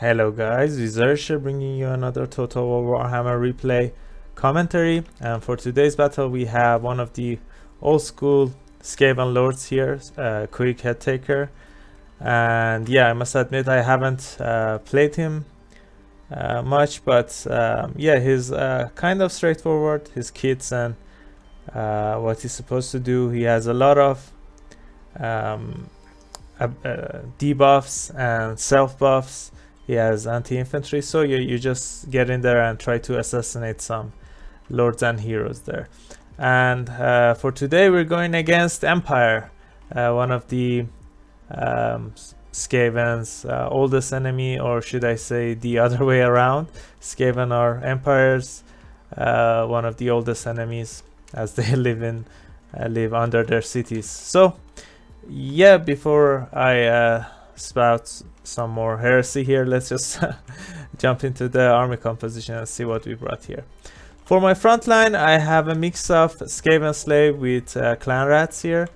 Hello guys, Wizard bringing you another Total War Warhammer replay commentary, and for today's battle we have one of the old school Skaven lords here, Queek Headtaker. And yeah, I must admit I haven't played him much, but yeah, he's kind of straightforward, his kits and what he's supposed to do. He has a lot of debuffs and self buffs. He has anti-infantry, so you just get in there and try to assassinate some lords and heroes there. And for today we're going against Empire, one of the Skaven's oldest enemy, or should I say the other way around. Skaven are Empire's one of the oldest enemies, as they live under their cities. So yeah, before I spout some more heresy here, let's just jump into the army composition and see what we brought here. For my front line, I have a mix of Skaven slave with clan rats here.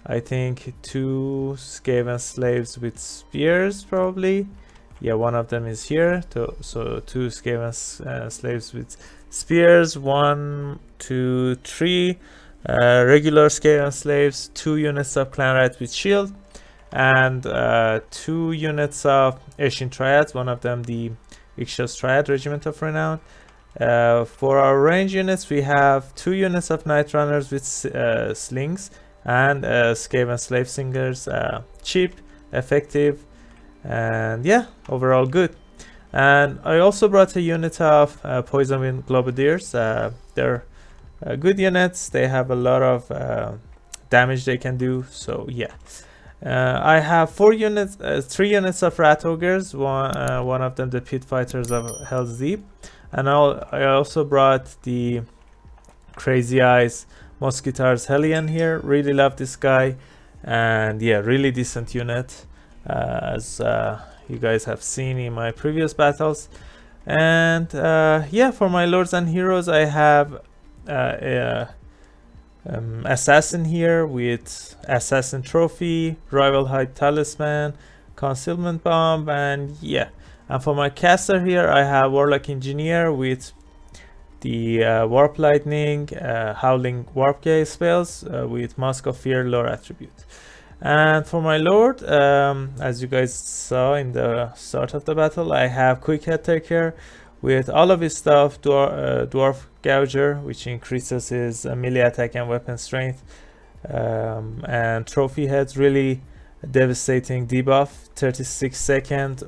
I think 2 Skaven slaves with spears, probably. Yeah, one of them is here. So 2 Skaven slaves with spears, 1, 2, 3 regular Skaven slaves, 2 units of clan rats with shield, and 2 units of Ashen Triads, one of them the Ixos Triad Regiment of Renown. For our range units, we have 2 units of Night Runners with slings, and Skaven Slave Singers, cheap, effective, and yeah, overall good. And I also brought a unit of Poison Wind Globadiers. They're good units. They have a lot of damage they can do, so yeah. I have 3 units of Rat Ogres, one of them the Pit Fighters of Hell's Deep, and I also brought the Crazy Eyes Mosquitars Hellion here. Really love this guy, and yeah, really decent unit, as you guys have seen in my previous battles. And yeah, for my lords and heroes, I have assassin here with assassin trophy, rival hide talisman, concealment bomb, and yeah. And for my caster here, I have warlock engineer with the warp lightning, howling warp gate spells with mask of fear lore attribute. And for my lord, as you guys saw in the start of the battle, I have Queek Headtaker with all of his stuff, dwarf gouger, which increases his melee attack and weapon strength, and trophy heads, really devastating debuff, 36 second,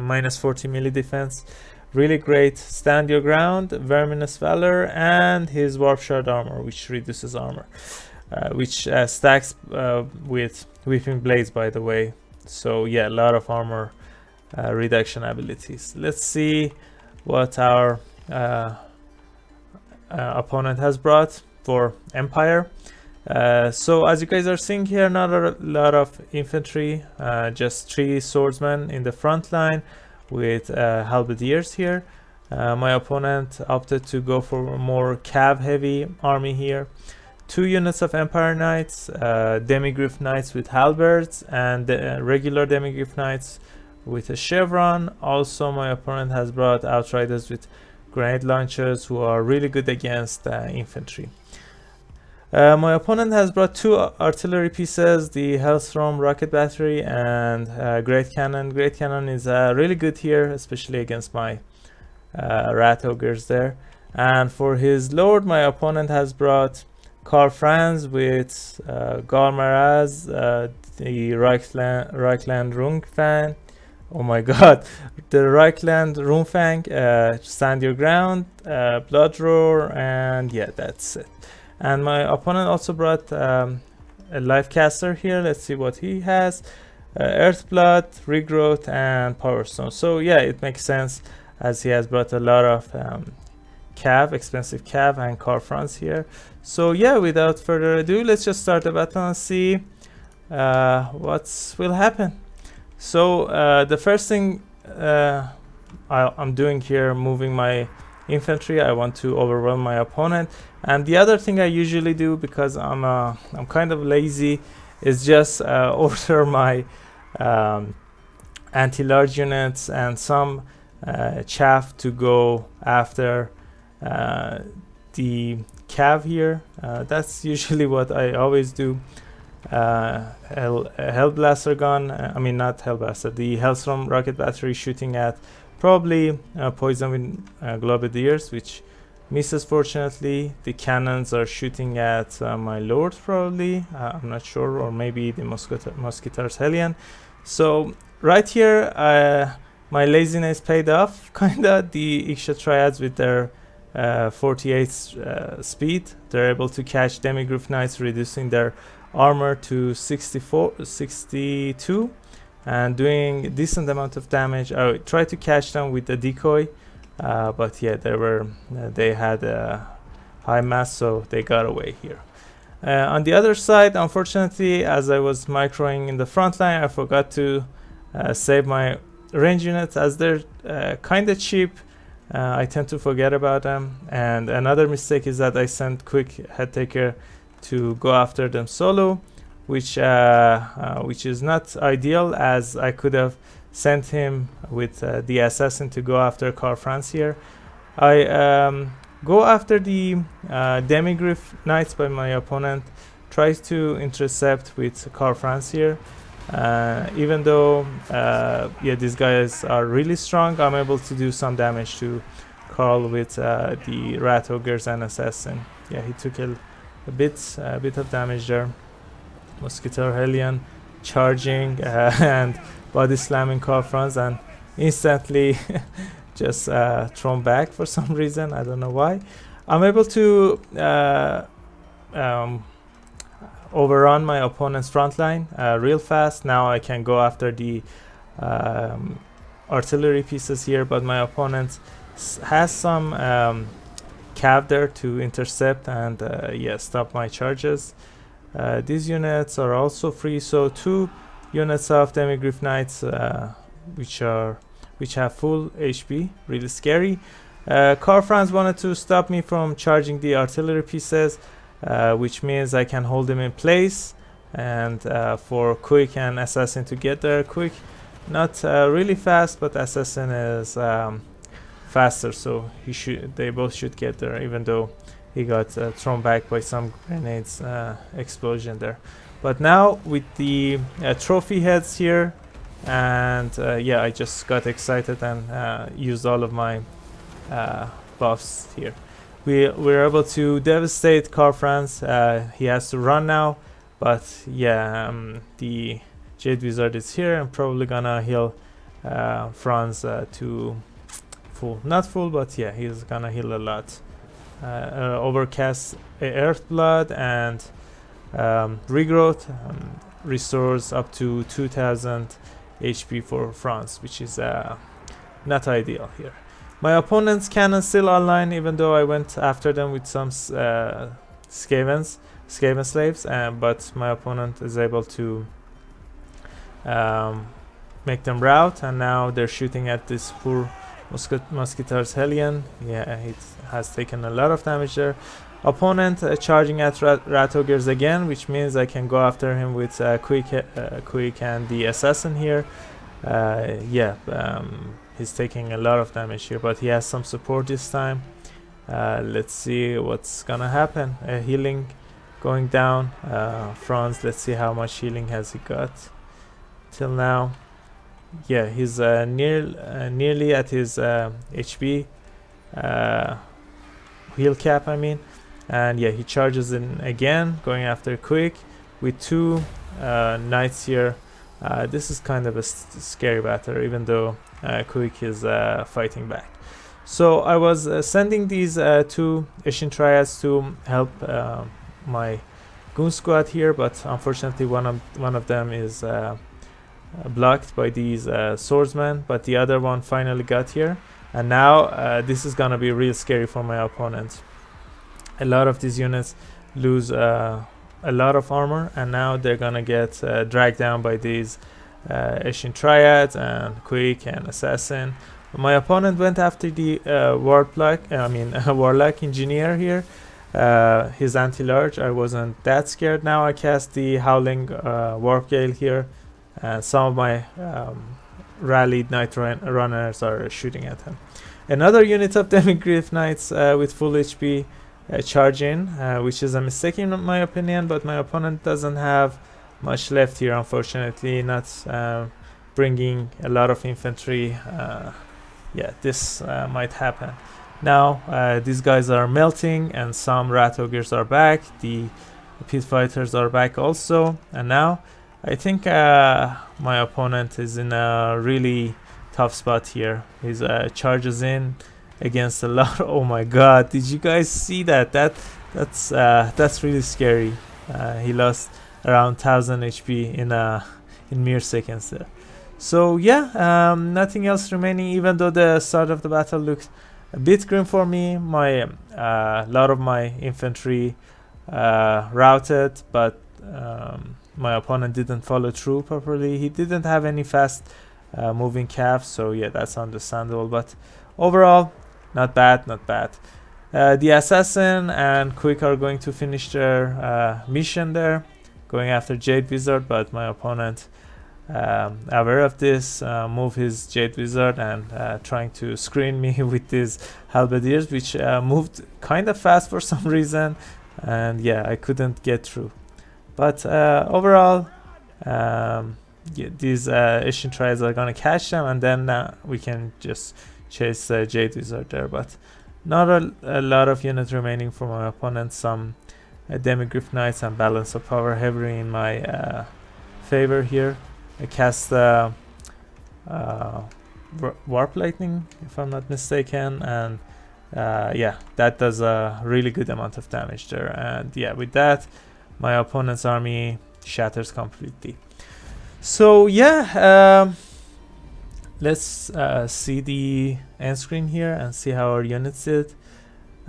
minus 40 melee defense, really great. Stand your ground, verminous valor, and his warp shard armor, which reduces armor, which stacks with weeping blades, by the way. So yeah, a lot of armor reduction abilities. Let's see what our opponent has brought for Empire. So as you guys are seeing here, not a lot of infantry, just 3 swordsmen in the front line with halberdiers here. My opponent opted to go for a more cav heavy army here. 2 units of Empire Knights, Demigryph Knights with halberds, and regular Demigryph Knights with a chevron. Also, my opponent has brought Outriders with grenade launchers, who are really good against infantry. My opponent has brought 2 artillery pieces, the Hellstrom rocket battery and Great Cannon. Great Cannon is really good here, especially against my Rat Ogres there. And for his lord, my opponent has brought Karl Franz with Galmaraz, the Reichland Rungfang. Oh my god, the Reichland Rumfang, Stand Your Ground, Blood Roar, and yeah, that's it. And my opponent also brought a life caster here. Let's see what he has. Earthblood, Regrowth, and Power Stone. So yeah, it makes sense, as he has brought a lot of cav, expensive cav, and Karl Franz here. So yeah, without further ado, let's just start the battle and see what will happen. So the first thing I'm doing here, moving my infantry. I want to overwhelm my opponent. And the other thing I usually do, because I'm kind of lazy, is just order my anti-large units and some chaff to go after the cav here. That's usually what I always do. Hellblaster gun, I mean not Hellblaster, the Hellstrom rocket battery shooting at probably poison with globadiers, which misses fortunately. The cannons are shooting at my lord probably, I'm not sure, or maybe the Musketeers Hellion. So right here my laziness paid off kinda. The Iksha Triads with their 48 speed, they're able to catch Demigryph Knights, reducing their armor to 62 and doing a decent amount of damage. I tried to catch them with the decoy, but yeah, they had a high mass, so they got away here. On the other side, unfortunately, as I was microing in the front line, I forgot to save my range units. As they're kind of cheap, I tend to forget about them. And another mistake is that I sent Queek Headtaker to go after them solo, which is not ideal, as I could have sent him with the assassin to go after Karl Franz here. I go after the Demigryph Knights, but my opponent tries to intercept with Karl Franz here. Even though yeah, these guys are really strong, I'm able to do some damage to Karl with the Rat Ogres and Assassin. Yeah, he took a bit of damage there. Musketeer Hellion charging and body slamming Karl Franz, and instantly just thrown back for some reason. I don't know why. I'm able to overrun my opponent's front line real fast. Now I can go after the artillery pieces here, but my opponent has some cav there to intercept and yeah, stop my charges. These units are also free, so 2 units of Demigryph Knights which have full HP, really scary. Karl Franz wanted to stop me from charging the artillery pieces, which means I can hold him in place, and for Queek and Assassin to get there. Queek not really fast, but Assassin is faster, so they both should get there, even though he got thrown back by some grenades explosion there. But now with the trophy heads here, and yeah, I just got excited and used all of my buffs here. We're able to devastate Karl Franz. He has to run now, but yeah, the Jade Wizard is here. I'm probably gonna heal Franz to full, not full, but yeah, he's gonna heal a lot. Overcast Earthblood and Regrowth restores up to 2000 HP for Franz, which is not ideal here. My opponent's cannon still online, even though I went after them with some Skaven slaves, but my opponent is able to make them rout, and now they're shooting at this poor Musketeers Hellion. Yeah, it has taken a lot of damage there. Opponent charging at Rat Ogres again, which means I can go after him with Queek and the Assassin here. Yeah, he's taking a lot of damage here, but he has some support this time. Let's see what's gonna happen. Healing going down. Franz, let's see how much healing has he got till now. Yeah, he's nearly at his HP heal cap, I mean. And yeah, he charges in again, going after Queek with 2 knights here. This is kind of a scary battle, even though Queek is fighting back. So I was sending these 2 Ishin Triads to help my Goon Squad here, but unfortunately one of them is blocked by these swordsmen, but the other one finally got here. And now this is gonna be real scary for my opponent. A lot of these units lose a lot of armor, and now they're gonna get dragged down by these Ishin Triads and Queek and Assassin. My opponent went after the Warlock Engineer here, his anti-large. I wasn't that scared. Now I cast the Howling Warp Gale here, and some of my rallied knight runners are shooting at him. Another unit of Demigryph knights with full HP charging, which is a mistake in my opinion, but my opponent doesn't have much left here, unfortunately, not bringing a lot of infantry. Yeah, this might happen. Now these guys are melting and some rat ogres are back, the pit fighters are back also, and now I think my opponent is in a really tough spot here. He charges in against a lot. Oh my god, did you guys see that? That's really scary. He lost around 1000 HP in mere seconds there. So yeah, nothing else remaining, even though the start of the battle looked a bit grim for me. My lot of my infantry routed, but my opponent didn't follow through properly. He didn't have any fast moving calves, so yeah, that's understandable, but overall not bad. The assassin and Queek are going to finish their mission there, going after Jade Wizard, but my opponent, aware of this, move his Jade Wizard and trying to screen me with these halberdiers, which moved kind of fast for some reason, and yeah, I couldn't get through. But overall, yeah, these Asian triads are gonna catch them, and then we can just chase Jade Wizard there. But not a lot of units remaining for my opponent. Some Demigryph knights and balance of power heavily in my favor here. I cast Warp Lightning, if I'm not mistaken, and yeah, that does a really good amount of damage there. And yeah, with that, my opponent's army shatters completely. So yeah, let's see the end screen here and see how our units did.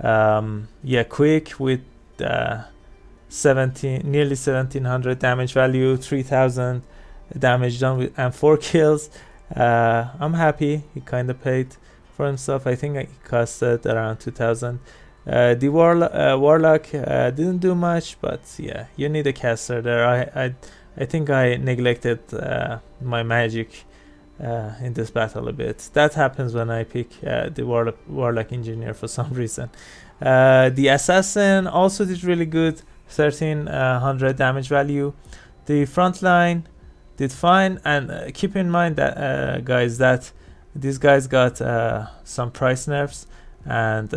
Yeah, Queek with nearly 1700 damage value, 3000 damage done with, and 4 kills. I'm happy. He kind of paid for himself. I think he costed around 2000. The warlock didn't do much, but yeah, you need a caster there. I think I neglected my magic in this battle a bit. That happens when I pick the warlock engineer for some reason. The assassin also did really good, 1300 damage value. The front line did fine, and keep in mind that guys, that these guys got some price nerfs, and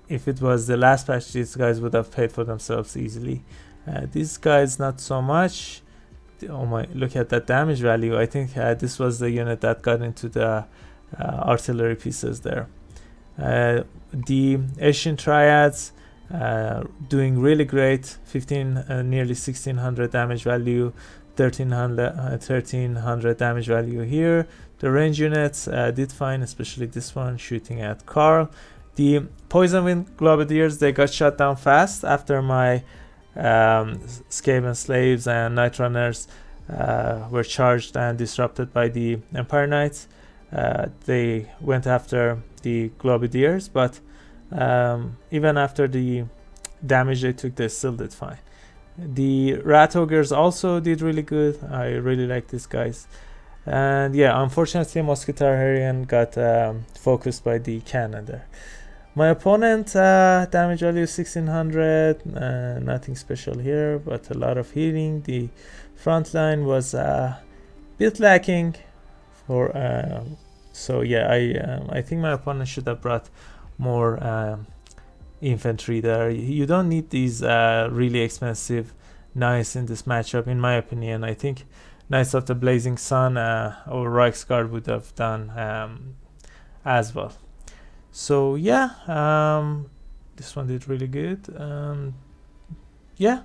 if it was the last patch, these guys would have paid for themselves easily. These guys not so much. Oh my, look at that damage value. I think this was the unit that got into the artillery pieces there. The Asian triads doing really great, nearly 1600 damage value, 1300 damage value here. The range units did fine, especially this one shooting at Karl. The Poison Wind Globadiers, they got shot down fast after my Skaven slaves and Night Runners were charged and disrupted by the Empire Knights. They went after the Globadiers, but even after the damage they took, they still did fine. The Rat Ogres also did really good. I really like these guys. And yeah, unfortunately Mosquitarian got focused by the cannon there. My opponent, damage value 1600, nothing special here, but a lot of healing. The front line was a bit lacking for, so yeah, I think my opponent should have brought more infantry there. You don't need these really expensive knights in this matchup, in my opinion. I think Knights of the Blazing Sun or Reichsguard would have done as well. So yeah, this one did really good. Yeah,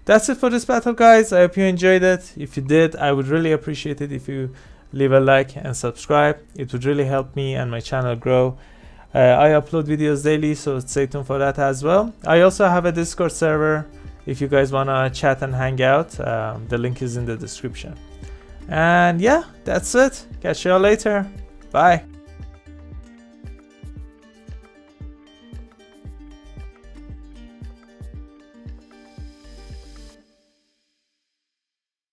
that's it for this battle, guys. I hope you enjoyed it. If you did, I would really appreciate it if you leave a like and subscribe. It would really help me and my channel grow. I upload videos daily, so stay tuned for that as well. I also have a Discord server if you guys want to chat and hang out. The link is in the description. And yeah, that's it. Catch you all later. Bye.